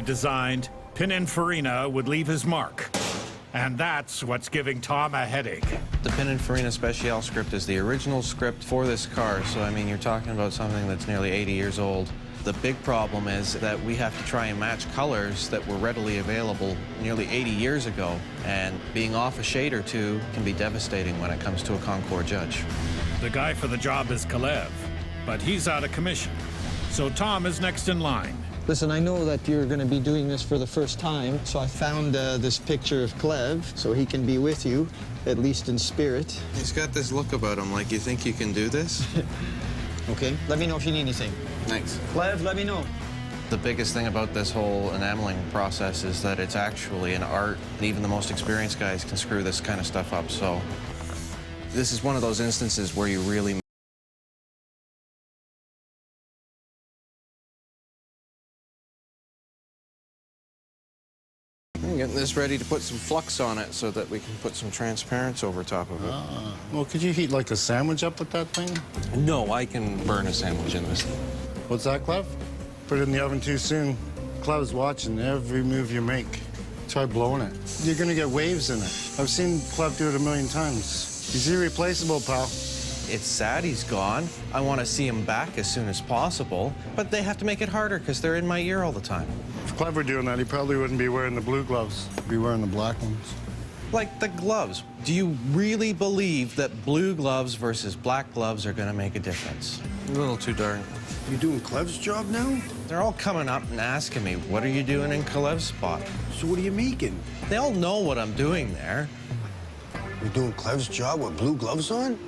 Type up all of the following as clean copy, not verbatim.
designed, Pininfarina would leave his mark. And that's what's giving Tom a headache. The Pininfarina Speciale script is the original script for this car, so I mean, you're talking about something that's nearly 80 years old. The big problem is that we have to try and match colors that were readily available nearly 80 years ago, and being off a shade or two can be devastating when it comes to a Concours judge. The guy for the job is Kalev, but he's out of commission. So Tom is next in line. Listen, I know that you're going to be doing this for the first time, so I found this picture of Kalev so he can be with you, at least in spirit. He's got this look about him, like you think you can do this? Okay, let me know if you need anything. Thanks. Kalev, let me know. The biggest thing about this whole enameling process is that it's actually an art. Even the most experienced guys can screw this kind of stuff up, so this is one of those instances where you really I'm getting this ready to put some flux on it so that we can put some transparency over top of it. Well, could you heat like a sandwich up with that thing? No, I can burn a sandwich in this thing. What's that, Clev? Put it in the oven too soon. Clev's watching every move you make. Try blowing it. You're gonna get waves in it. I've seen Clev do it a million times. He's irreplaceable, pal. It's sad he's gone. I want to see him back as soon as possible, but they have to make it harder because they're in my ear all the time. If Clev were doing that, he probably wouldn't be wearing the blue gloves. He'd be wearing the black ones. Like the gloves. Do you really believe that blue gloves versus black gloves are going to make a difference? A little too darn. You doing Clev's job now? They're all coming up and asking me, what are you doing in Kalev's spot? So what are you making? They all know what I'm doing there. You're doing Clev's job with blue gloves on?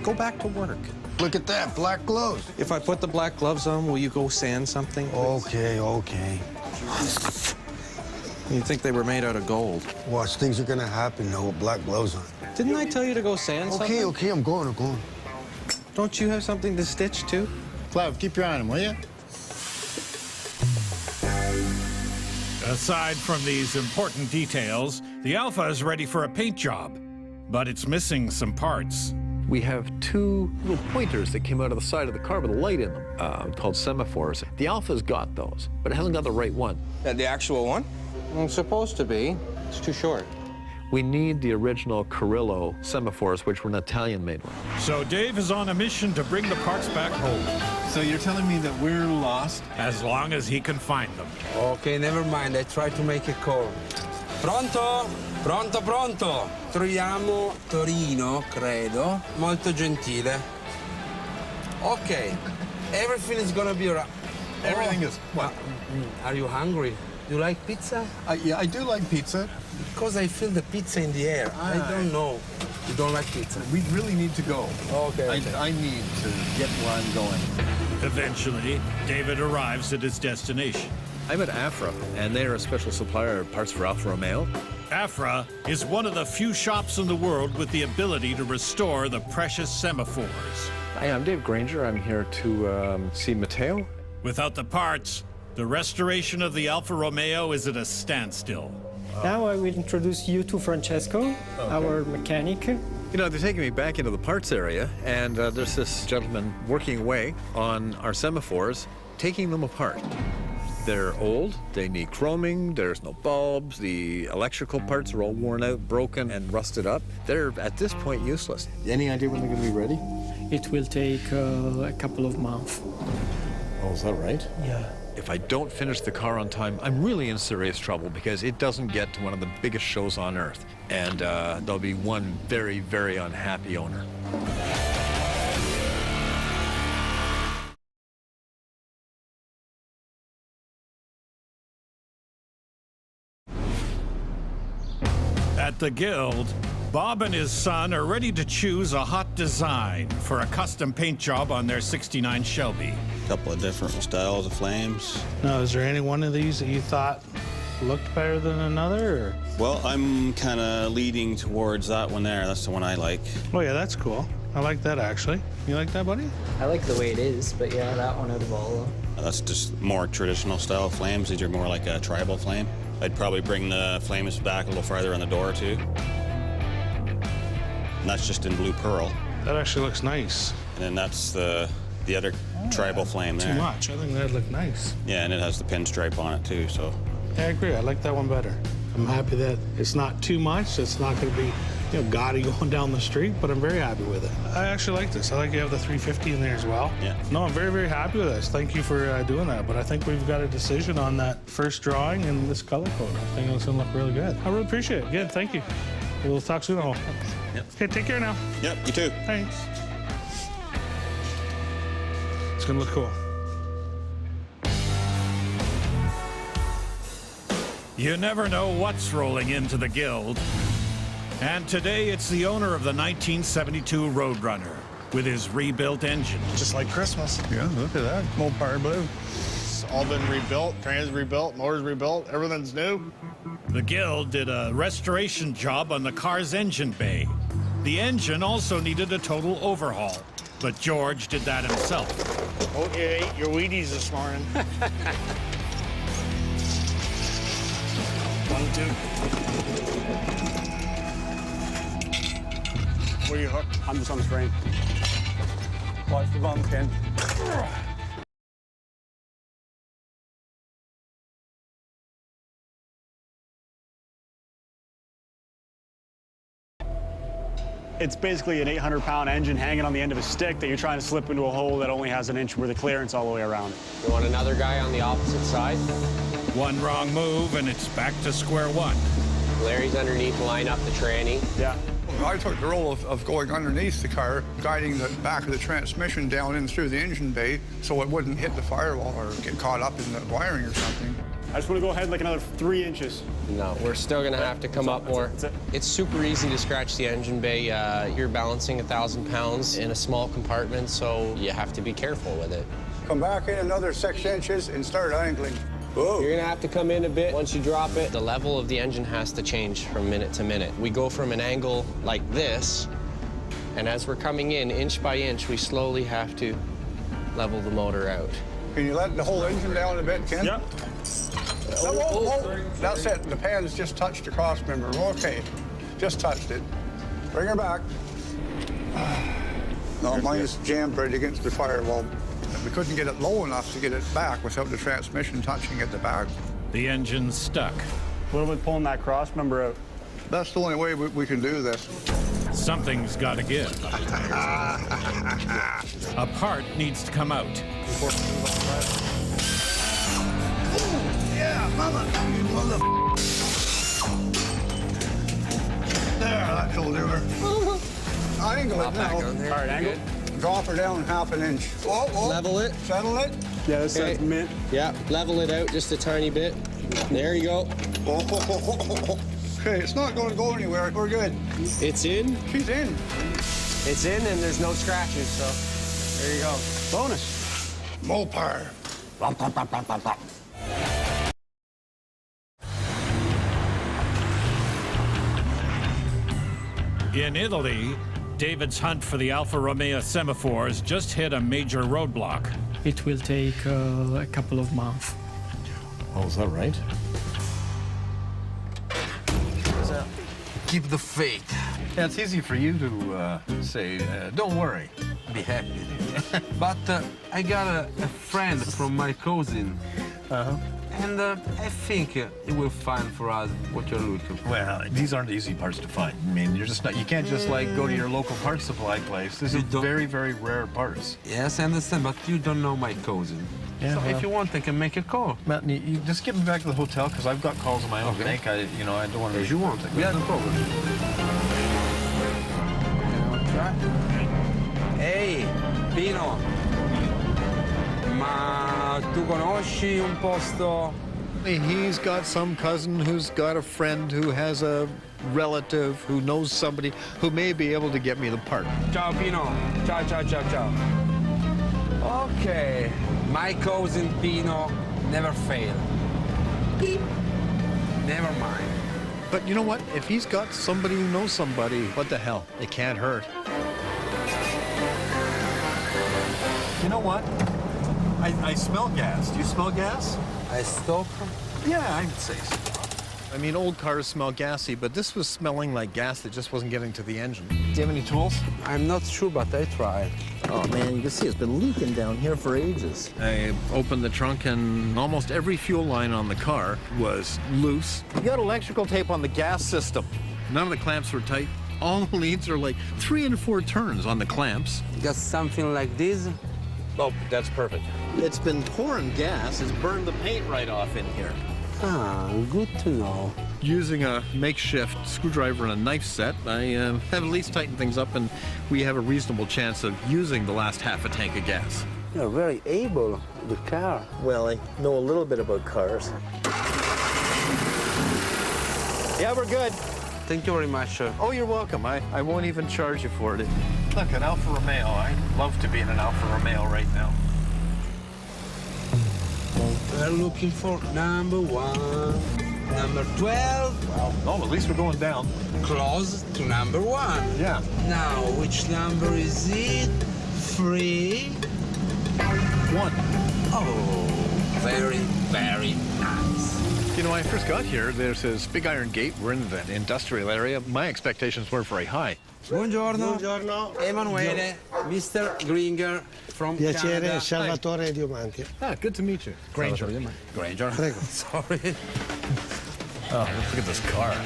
Go back to work. Look at that, black gloves. If I put the black gloves on, will you go sand something? Okay, okay. You think they were made out of gold? Watch, things are gonna happen now with black gloves on. Didn't I tell you to go sand something? Okay, I'm going. Don't you have something to stitch too? Clev, keep your eye on him, will you? Aside from these important details, the Alpha is ready for a paint job, but it's missing some parts. We have two little pointers that came out of the side of the car with a light in them, called semaphores. The Alpha's got those, but it hasn't got the right one. The actual one? Well, it's supposed to be. It's too short. We need the original Carrillo semaphores, which were an Italian-made one. So Dave is on a mission to bring the parts back home, So you're telling me that we're lost? as long as he can find them. Okay, never mind. I tried to make a call. Pronto? Pronto, pronto. Troviamo Torino, credo. Molto gentile. Okay. Everything is gonna be all right. Everything is what? Are you hungry? You like pizza? Yeah, I do like pizza. Because I feel the pizza in the air. I don't know. You don't like pizza? We really need to go. Okay. I need to get where I'm going. Eventually, David arrives at his destination. I'm at Afra, and they're a special supplier of parts for Alfa Romeo. Afra is one of the few shops in the world with the ability to restore the precious semaphores. Hi, I'm Dave Granger. I'm here to see Matteo. Without the parts, the restoration of the Alfa Romeo is at a standstill. Now I will introduce you to Francesco, our mechanic. You know, they're taking me back into the parts area, and there's this gentleman working away on our semaphores, taking them apart. They're old, they need chroming, there's no bulbs, the electrical parts are all worn out, broken, and rusted up. They're, at this point, useless. Any idea when they're going to be ready? It will take a couple of months. Oh, is that right? Yeah. If I don't finish the car on time, I'm really in serious trouble because it doesn't get to one of the biggest shows on earth. And there'll be one very, very unhappy owner. At the Guild, Bob and his son are ready to choose a hot design for a custom paint job on their '69 Shelby. Couple of different styles of flames. Now, is there any one of these that you thought looked better than another? Or? Well, I'm kind of leading towards that one there. That's the one I like. Oh, yeah, that's cool. I like that, actually. You like that, buddy? I like the way it is, but yeah, that one out of all of them. That's just more traditional style flames. These are more like a tribal flame. I'd probably bring the flames back a little farther on the door, too. And that's just in blue pearl. That actually looks nice. And then that's the other tribal flame there. Too much. I think that'd look nice. Yeah, and it has the pinstripe on it, too, so Yeah, I agree. I like that one better. I'm happy that it's not too much. It's not going to be, gaudy going down the street, but I'm very happy with it. I actually like this. I like you have the 350 in there as well. Yeah. No, I'm very, very happy with this. Thank you for doing that. But I think we've got a decision on that first drawing and this color code. I think it's going to look really good. I really appreciate it. Good, thank you. We'll talk soon. Yep. Okay, take care now. Yep, you too. Thanks. It's going to look cool. You never know what's rolling into the Guild. And today it's the owner of the 1972 Roadrunner with his rebuilt engine. Just like Christmas. Yeah, look at that. Mopar blue. It's all been rebuilt, trans rebuilt, motors rebuilt, everything's new. The Guild did a restoration job on the car's engine bay. The engine also needed a total overhaul, but George did that himself. Oh, you ate your Wheaties this morning. 1, 2. Where are you hooked? I'm just on the frame. Watch the bump, Ken. It's basically an 800-pound engine hanging on the end of a stick that you're trying to slip into a hole that only has 1 inch worth of clearance all the way around. You want another guy on the opposite side? One wrong move and it's back to square one. Larry's underneath, line up the tranny. Yeah. I took the role of going underneath the car, guiding the back of the transmission down in through the engine bay so it wouldn't hit the firewall or get caught up in the wiring or something. I just want to go ahead like another 3 inches. No, we're still gonna have to come up more. It's super easy to scratch the engine bay. You're balancing 1,000 pounds in a small compartment, so you have to be careful with it. Come back in another 6 inches and start angling. Whoa. You're gonna have to come in a bit. Once you drop it, the level of the engine has to change from minute to minute. We go from an angle like this, and as we're coming in, inch by inch, we slowly have to level the motor out. Can you let the whole engine down a bit, Ken? Yep. That's it. The pan's just touched the cross member. Okay. Just touched it. Bring her back. No, mine is jammed right against the firewall. We couldn't get it low enough to get it back without the transmission touching at the back. The engine's stuck. What about pulling that cross member out? That's the only way we can do this. Something's got to give. A part needs to come out. Yeah, mother. There, that should do her. Angle it now. All right, angle. Drop her down 1/2 inch. Whoa, whoa. Level it. Settle it. Yeah, this Okay. is mint. Yeah, level it out just a tiny bit. There you go. Okay, it's not going to go anywhere. We're good. It's in. She's in. It's in, and there's no scratches, so there you go. Bonus. Mopar. In Italy, David's hunt for the Alfa Romeo semaphores just hit a major roadblock. It will take a couple of months. Oh, is that right? Keep the faith. Yeah, it's easy for you to say, don't worry. Be happy. But I got a friend from my cousin. And I think it will find for us what you're looking for. Well, these aren't easy parts to find. I mean, you're just not, you can't just like go to your local parts supply place. This is very, very rare parts. Yes, I understand, but you don't know my cousin. Yeah, so well, if you want, I can make a call. Matt, you just get me back to the hotel because I've got calls on my own to make. I don't want to. As you want. Yeah, no problem. Ehi, Pino. Ma tu conosci un posto? He's got some cousin who's got a friend who has a relative who knows somebody who may be able to get me the part. Ciao, Pino. Ciao, ciao, ciao, ciao. Okay. My cousin Pino never fail. Never mind. But you know what? If he's got somebody who knows somebody, what the hell? It can't hurt. You know what? I smell gas. Do you smell gas? I stop. Yeah, I'd say so. I mean, old cars smell gassy, but this was smelling like gas that just wasn't getting to the engine. Do you have any tools? I'm not sure, but I try. Oh, man, you can see it's been leaking down here for ages. I opened the trunk, and almost every fuel line on the car was loose. You got electrical tape on the gas system. None of the clamps were tight. All the leads are like 3 and 4 turns on the clamps. You got something like this? Oh, that's perfect. It's been pouring gas. It's burned the paint right off in here. Ah, good to know. Using a makeshift screwdriver and a knife set, I have at least tightened things up, and we have a reasonable chance of using the last half a tank of gas. You're very able with the car. Well, I know a little bit about cars. Yeah, we're good. Thank you very much. Oh, you're welcome. I won't even charge you for it. Look, an Alfa Romeo. I'd love to be in an Alfa Romeo right now. We're looking for number 1, number 12. Wow. Oh, at least we're going down. Close to number 1. Yeah. Now, which number is it? 3. 1. Oh, very, very nice. You know, when I first got here, there's this big iron gate. We're in the industrial area. My expectations weren't very high. Buongiorno. Buongiorno. Emanuele, Mr. Gringer from Piacere, Canada. Salvatore Diomanti. Ah, good to meet you. Granger. Granger. Prego. Sorry. Oh, look at this car.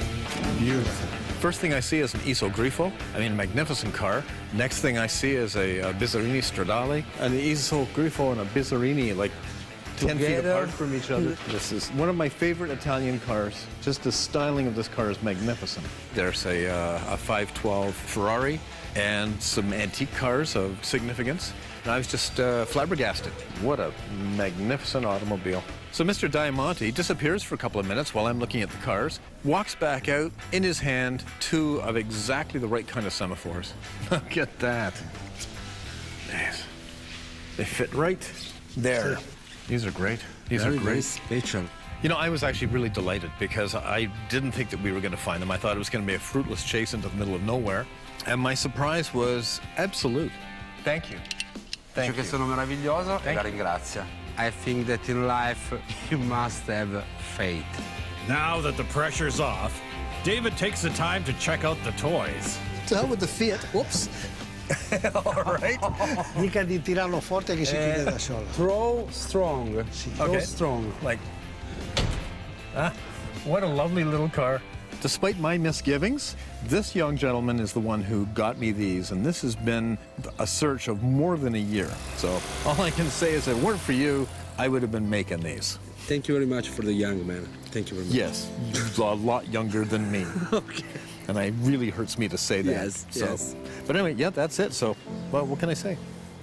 Beautiful. First thing I see is an Iso Grifo. I mean, a magnificent car. Next thing I see is a Bizzarrini Stradale. An Iso Grifo and a Bizzarrini, like 10 feet apart from each other. This is one of my favorite Italian cars. Just the styling of this car is magnificent. There's a 512 Ferrari and some antique cars of significance. And I was just flabbergasted. What a magnificent automobile. So Mr. Diamante disappears for a couple of minutes while I'm looking at the cars, walks back out, in his hand, 2 of exactly the right kind of semaphores. Look at that. Yes. They fit right there. These are great. These are great. Special. You know, I was actually really delighted because I didn't think that we were going to find them. I thought it was going to be a fruitless chase into the middle of nowhere. And my surprise was absolute. Thank you. Thank Che you. sono meraviglioso e la ringrazio. I think that in life you must have faith. Now that the pressure's off, David takes the time to check out the toys. To hell with the Fiat. Whoops. All right. Dica di tirarlo forte che si chiude da solo. Throw strong. Throw strong. Like, what a lovely little car. Despite my misgivings, this young gentleman is the one who got me these, and this has been a search of more than a year. So all I can say is if it weren't for you, I would have been making these. Thank you very much for the young man. Thank you very much. Yes, a lot younger than me. Okay. And it really hurts me to say that. Yes, yes. But anyway, yeah, that's it. So, well, what can I say?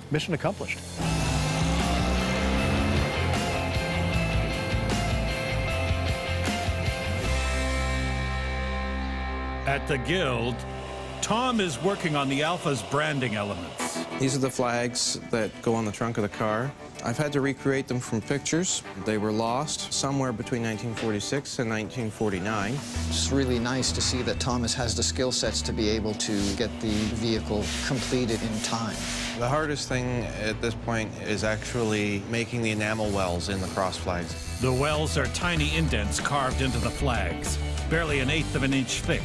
Mission accomplished. At the Guild, Tom is working on the Alfa's branding elements. These are the flags that go on the trunk of the car. I've had to recreate them from pictures. They were lost somewhere between 1946 and 1949. It's really nice to see that Thomas has the skill sets to be able to get the vehicle completed in time. The hardest thing at this point is actually making the enamel wells in the cross flags. The wells are tiny indents carved into the flags, barely 1/8 of an inch thick.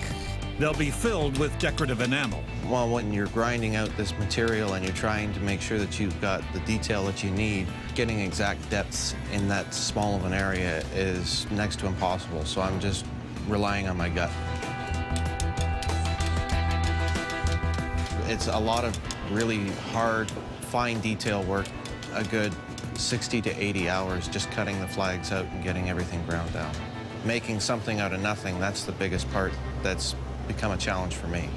They'll be filled with decorative enamel. Well, when you're grinding out this material and you're trying to make sure that you've got the detail that you need, getting exact depths in that small of an area is next to impossible. So I'm just relying on my gut. It's a lot of really hard, fine detail work, a good 60 to 80 hours just cutting the flags out and getting everything ground down. Making something out of nothing, that's the biggest part that's become a challenge for me.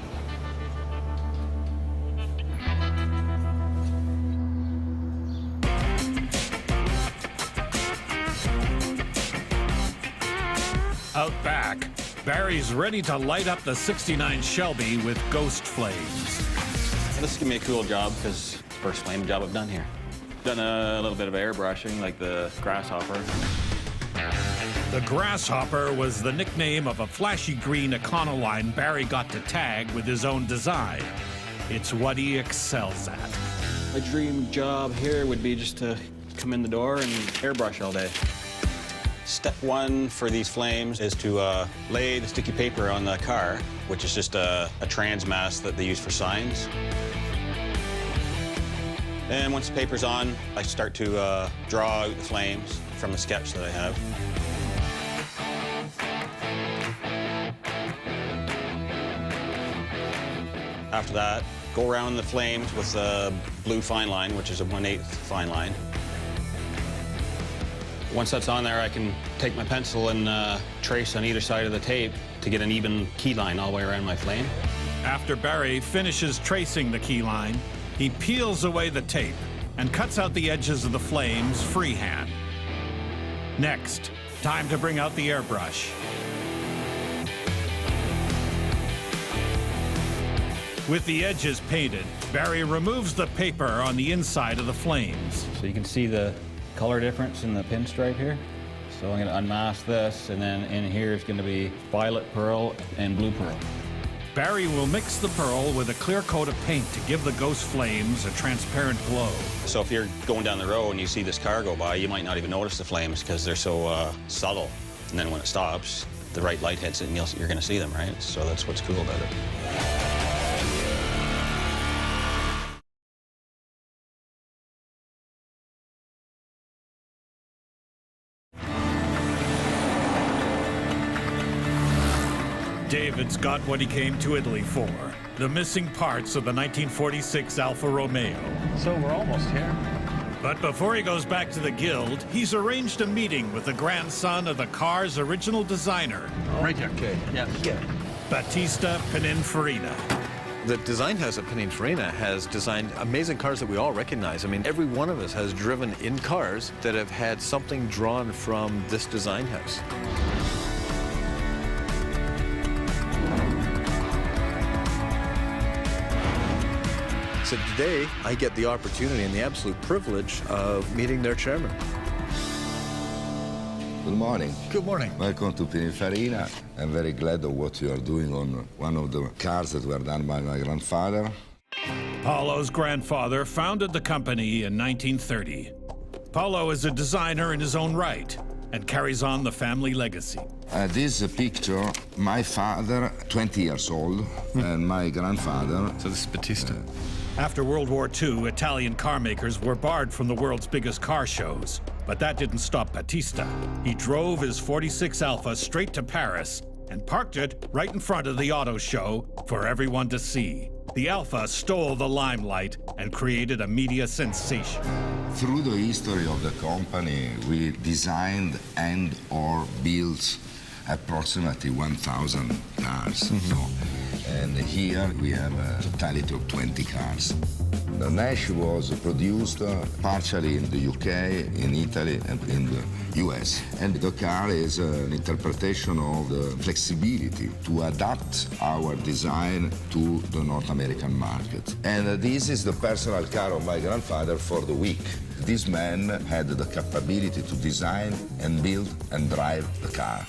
Out back, Barry's ready to light up the '69 Shelby with ghost flames. This is gonna be a cool job because it's the first flame job I've done here. Done a little bit of airbrushing, like the Grasshopper. The Grasshopper was the nickname of a flashy green Econoline Barry got to tag with his own design. It's what he excels at. My dream job here would be just to come in the door and airbrush all day. Step one for these flames is to lay the sticky paper on the car, which is just a trans mass that they use for signs. And once the paper's on, I start to draw out the flames from the sketch that I have. After that, go around the flames with a blue fine line, which is a 1/8 fine line. Once that's on there, I can take my pencil and trace on either side of the tape to get an even key line all the way around my flame. After Barry finishes tracing the key line, he peels away the tape and cuts out the edges of the flames freehand. Next, time to bring out the airbrush. With the edges painted, Barry removes the paper on the inside of the flames. So you can see the color difference in the pinstripe here. So I'm going to unmask this, and then in here is going to be violet pearl and blue pearl. Barry will mix the pearl with a clear coat of paint to give the ghost flames a transparent glow. So if you're going down the road and you see this car go by, you might not even notice the flames because they're so subtle. And then when it stops, the right light hits it and you're going to see them, right? So that's what's cool about it. David's got what he came to Italy for, the missing parts of the 1946 Alfa Romeo. So we're almost here. But before he goes back to the guild, he's arranged a meeting with the grandson of the car's original designer. Right here. Okay. Yeah. Battista Pininfarina. The design house at Pininfarina has designed amazing cars that we all recognize. I mean, every one of us has driven in cars that have had something drawn from this design house. So today, I get the opportunity and the absolute privilege of meeting their chairman. Good morning. Good morning. Welcome to Pininfarina. I'm very glad of what you are doing on one of the cars that were done by my grandfather. Paulo's grandfather founded the company in 1930. Paulo is a designer in his own right and carries on the family legacy. This picture, my father, 20 years old, and my grandfather. So this is Battista. After World War II, Italian car makers were barred from the world's biggest car shows. But that didn't stop Battista. He drove his 46 Alfa straight to Paris and parked it right in front of the auto show for everyone to see. The Alfa stole the limelight and created a media sensation. Through the history of the company, we designed and or built approximately 1,000 cars. And here we have a totality of 20 cars. The Nash was produced partially in the UK, in Italy, and in the US. And the car is an interpretation of the flexibility to adapt our design to the North American market. And this is the personal car of my grandfather for the week. This man had the capability to design and build and drive the car.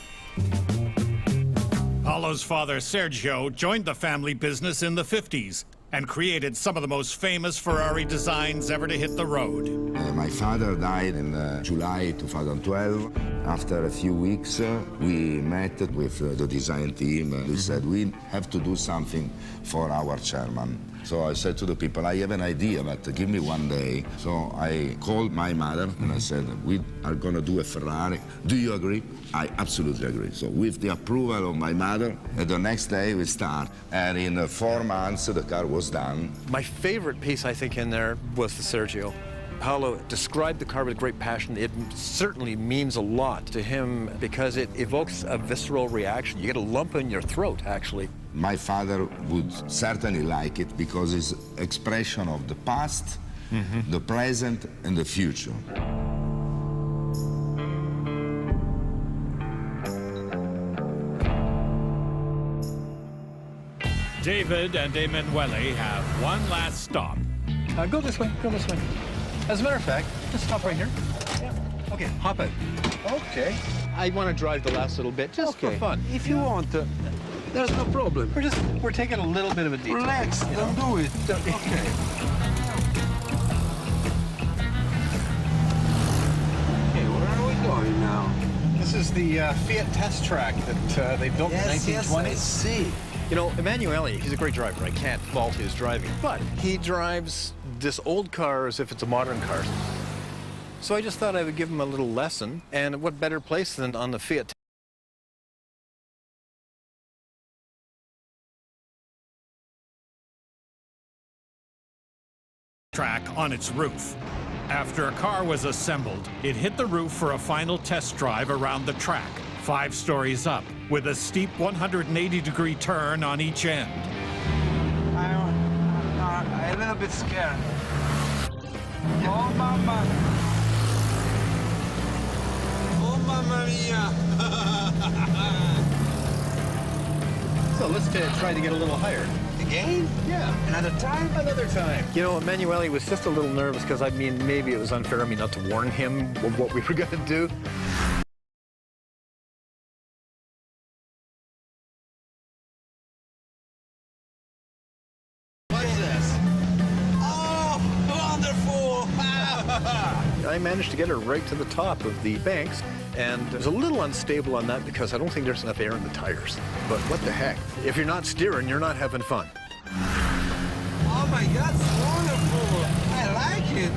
Paulo's father, Sergio, joined the family business in the 50s and created some of the most famous Ferrari designs ever to hit the road. My father died in July 2012. After a few weeks, we met with the design team. We said, we have to do something for our chairman. So I said to the people, I have an idea, but give me one day. So I called my mother and I said, we are going to do a Ferrari. Do you agree? I absolutely agree. So with the approval of my mother, the next day we start. And in 4 months, the car was done. My favorite piece, I think, in there was the Sergio. Paulo described the car with great passion. It certainly means a lot to him because it evokes a visceral reaction. You get a lump in your throat, actually. My father would certainly like it because it's expression of the past, the present, and the future. David and Emanuele have one last stop. Go this way, go this way. As a matter of fact, just stop right here. Yeah. Okay, hop out. Okay. I want to drive the last little bit, just for fun. If you want, there's no problem. We're taking a little bit of a detour. Relax, don't do it. Okay. Okay, where are we going now? This This is the Fiat test track that they built in the 1920s. Yes, I see. You know, Emanuele, he's a great driver. I can't fault his driving, but he drives this old car as if it's a modern car. So I just thought I would give him a little lesson, and what better place than on the Fiat track on its roof. After a car was assembled, it hit the roof for a final test drive around the track, 5 stories up, with a steep 180-degree turn on each end. I'm a little bit scared. Oh, mama. Oh, mamma mia. So let's try to get a little higher. Again? Yeah. Another time? Another time. You know, Emanuele was just a little nervous because, I mean, maybe it was unfair of me not to warn him of what we were going to do. What's this? Oh, wonderful! I managed to get her right to the top of the banks, and it was a little unstable on that because I don't think there's enough air in the tires. But what the heck? If you're not steering, you're not having fun. Oh my God, it's wonderful! I like it!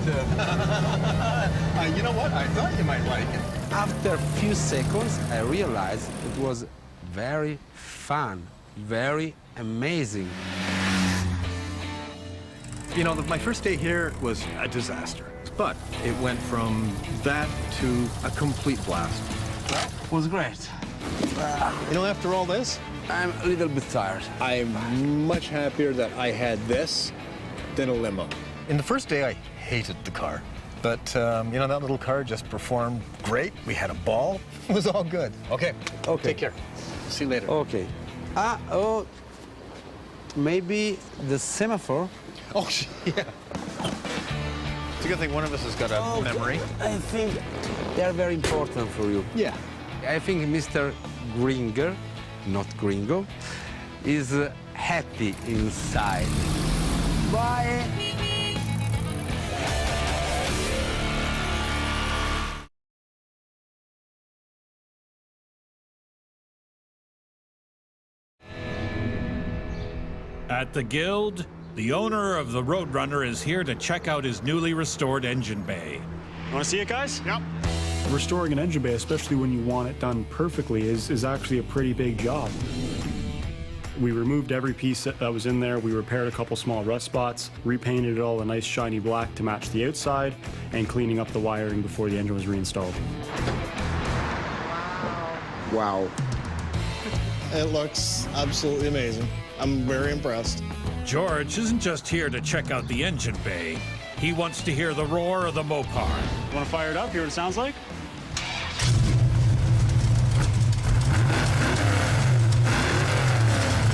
You know what? I thought you might like it. After a few seconds, I realized it was very fun, very amazing. You know, my first day here was a disaster, but it went from that to a complete blast. It was great. You know, after all this, I'm a little bit tired. I'm much happier that I had this than a limo. In the first day, I hated the car. But, you know, that little car just performed great. We had a ball. It was all good. Okay. Okay. Take care. See you later. Okay. Oh, maybe the semaphore? Oh, yeah. It's a good thing one of us has got a memory. I think they're very important for you. Yeah. I think Mr. Gringer, not Gringo, is happy inside. Bye. At the Guild, the owner of the Roadrunner is here to check out his newly restored engine bay. Want to see it, guys? Yep. Restoring an engine bay, especially when you want it done perfectly, is actually a pretty big job. We removed every piece that was in there. We repaired a couple small rust spots, repainted it all a nice shiny black to match the outside, and cleaning up the wiring before the engine was reinstalled. Wow. It looks absolutely amazing. I'm very impressed. George isn't just here to check out the engine bay. He wants to hear the roar of the Mopar. Want to fire it up, hear what it sounds like?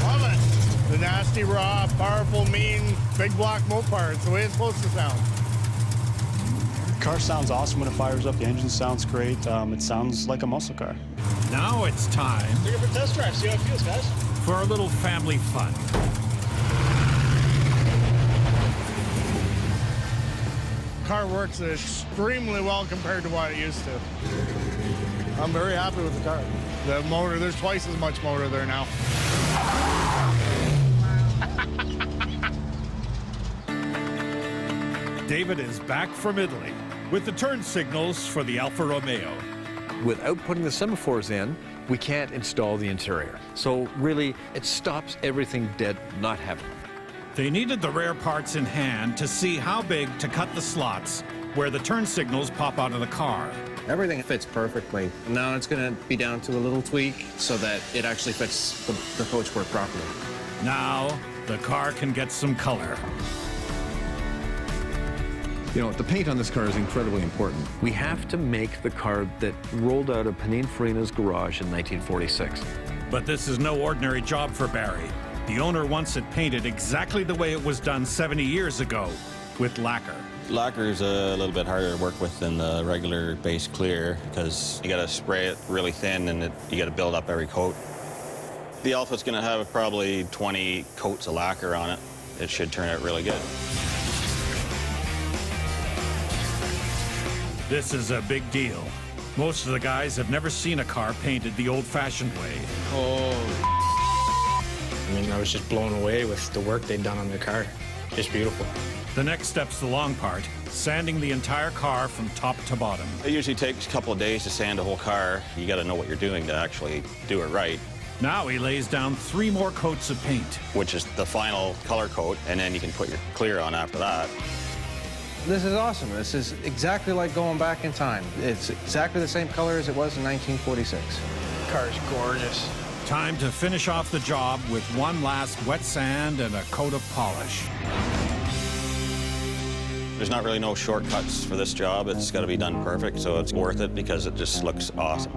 Love it. The nasty, raw, powerful, mean, big block Mopar. It's the way it's supposed to sound. The car sounds awesome when it fires up. The engine sounds great. It sounds like a muscle car. Now it's time Take it for a test drive. See how it feels, guys. for a little family fun. Car works extremely well compared to what it used to. I'm very happy with the car. The motor, there's twice as much motor there now. David is back from Italy with the turn signals for the Alfa Romeo. Without putting the semaphores in, we can't install the interior. So really, it stops everything dead not having. They needed the rare parts in hand to see how big to cut the slots where the turn signals pop out of the car. Everything fits perfectly. Now it's going to be down to a little tweak so that it actually fits the coachwork properly. Now, the car can get some color. You know, the paint on this car is incredibly important. We have to make the car that rolled out of Pininfarina's garage in 1946. But this is no ordinary job for Barry. The owner wants it painted exactly the way it was done 70 years ago, with lacquer. Lacquer is a little bit harder to work with than the regular base clear because you got to spray it really thin and you got to build up every coat. The Alfa's going to have probably 20 coats of lacquer on it. It should turn out really good. This is a big deal. Most of the guys have never seen a car painted the old-fashioned way. I mean, I was just blown away with the work they'd done on the car. Just beautiful. The next step's the long part, sanding the entire car from top to bottom. It usually takes a couple of days to sand a whole car. You got to know what you're doing to actually do it right. Now he lays down 3 more coats of paint. Which is the final color coat, and then you can put your clear on after that. This is awesome. This is exactly like going back in time. It's exactly the same color as it was in 1946. Car's gorgeous. Time to finish off the job with one last wet sand and a coat of polish. There's not really no shortcuts for this job. It's got to be done perfect, so it's worth it because it just looks awesome.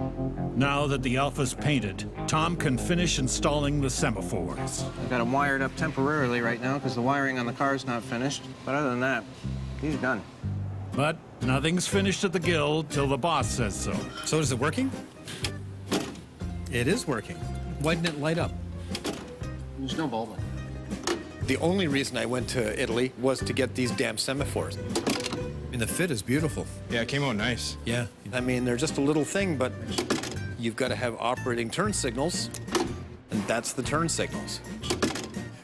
Now that the Alpha's painted, Tom can finish installing the semaphores. I've got them wired up temporarily right now because the wiring on the car's not finished. But other than that, he's done. But nothing's finished at the Guild till the boss says so. So is it working? It is working. Why didn't it light up? There's no bulb. The only reason I went to Italy was to get these damn semaphores. And the fit is beautiful. Yeah, it came out nice. Yeah. I mean, they're just a little thing, but you've got to have operating turn signals, and that's the turn signals.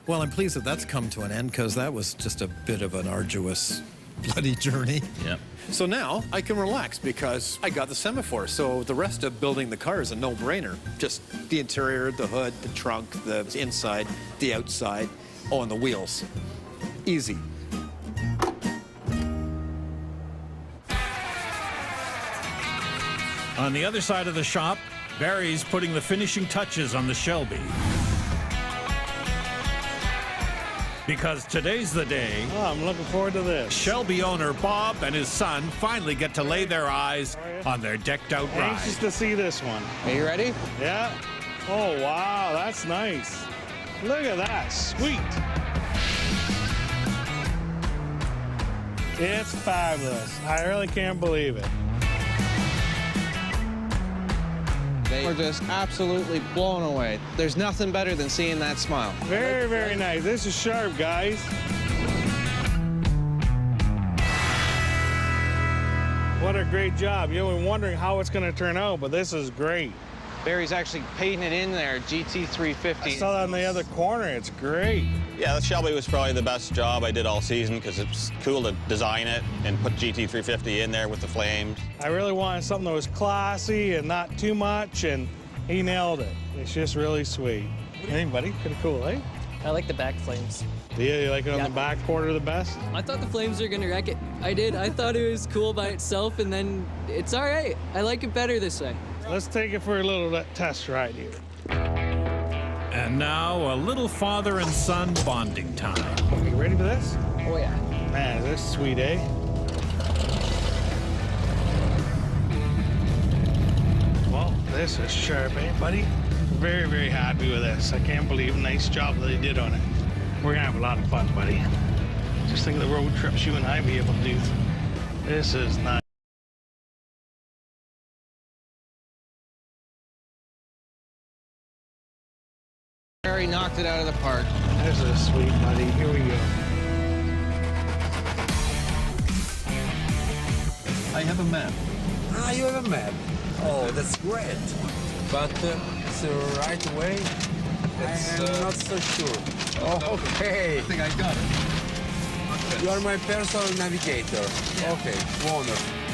Well, I'm pleased that that's come to an end, because that was just a bit of an arduous, bloody journey. Yep. So now I can relax because I got the semaphore. So the rest of building the car is a no-brainer. Just the interior, the hood, the trunk, the inside, the outside. Oh, and the wheels. Easy. On the other side of the shop, Barry's putting the finishing touches on the Shelby. Because today's the day. Oh, I'm looking forward to this. Shelby owner Bob and his son finally get to lay their eyes on their decked-out ride. Anxious to see this one. Are you ready? Yeah. Oh, wow, that's nice. Look at that, sweet. It's fabulous. I really can't believe it. They were just absolutely blown away. There's nothing better than seeing that smile. Very, very nice. This is sharp, guys. What a great job. You've been wondering how it's going to turn out, but this is great. Barry's actually painting it in there, GT350. I saw that in the other corner. It's great. Yeah, the Shelby was probably the best job I did all season because it's cool to design it and put GT350 in there with the flames. I really wanted something that was classy and not too much, and he nailed it. It's just really sweet. Anybody? Pretty cool, eh? I like the back flames. Yeah, you like it on the back quarter the best? I thought the flames were gonna wreck it. I did. I thought it was cool by itself, and then it's all right. I like it better this way. Let's take it for a little test ride here. And now a little father and son bonding time. You ready for this? Oh yeah. Man, this is sweet, eh? Well, this is sharp, eh, buddy? Very, very happy with this. I can't believe nice job that they did on it. We're gonna have a lot of fun, buddy. Just think of the road trips you and I be able to do. This is nice. Barry knocked it out of the park. This is sweet, buddy. Here we go. I have a map. Ah, you have a map. Oh, that's great. But it's the right way. I'm not so sure. Oh, okay. I think I got it. You are my personal navigator. Okay, wonderful.